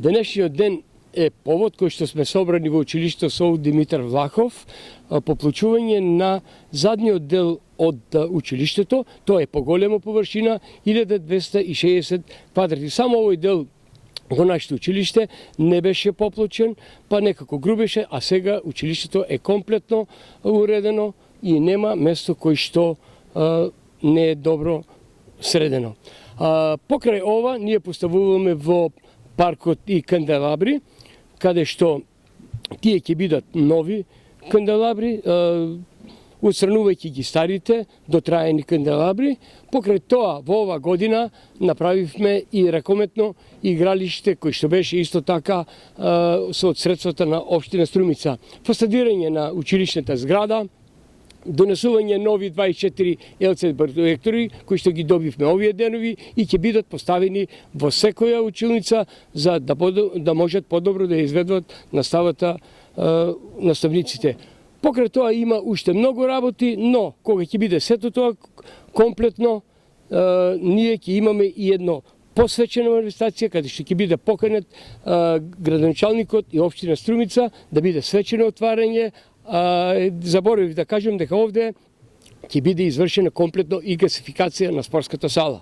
денешниот ден е повод кој што сме собрани во училиштето СОУ Димитар Влахов по получување на задниот дел од училиштето. Тоа е поголема површина, 1260 квадрати. Само овој дел во нашето училиште не беше поплочен, па некако грубеше, а сега училиштето е комплетно уредено и нема место кој што не е добро средено. Покрај ова, ние поставуваме во паркот и канделабри, каде што тие ќе бидат нови канделабри, отстранувајќи ги старите, дотраени канделабри. Покрај тоа, во ова година направивме и ракометно игралиште, кој што беше исто така со средствата на општина Струмица. Фасадирање на училишната зграда, донесување нови 24 LCD проектори, кои што ги добивме овие денови и ќе бидат поставени во секоја училница за да можат подобро да изведуват наставата наставниците. Покрај тоа има уште многу работи, но кога ќе биде сето тоа комплетно, ние ќе имаме и едно посвечена манифестација каде што ќе биде поканет градоначалникот и општина Струмица да биде свечено отварање. Заборавив да кажем дека овде ќе биде извршена комплетно и гасификација на спортската сала.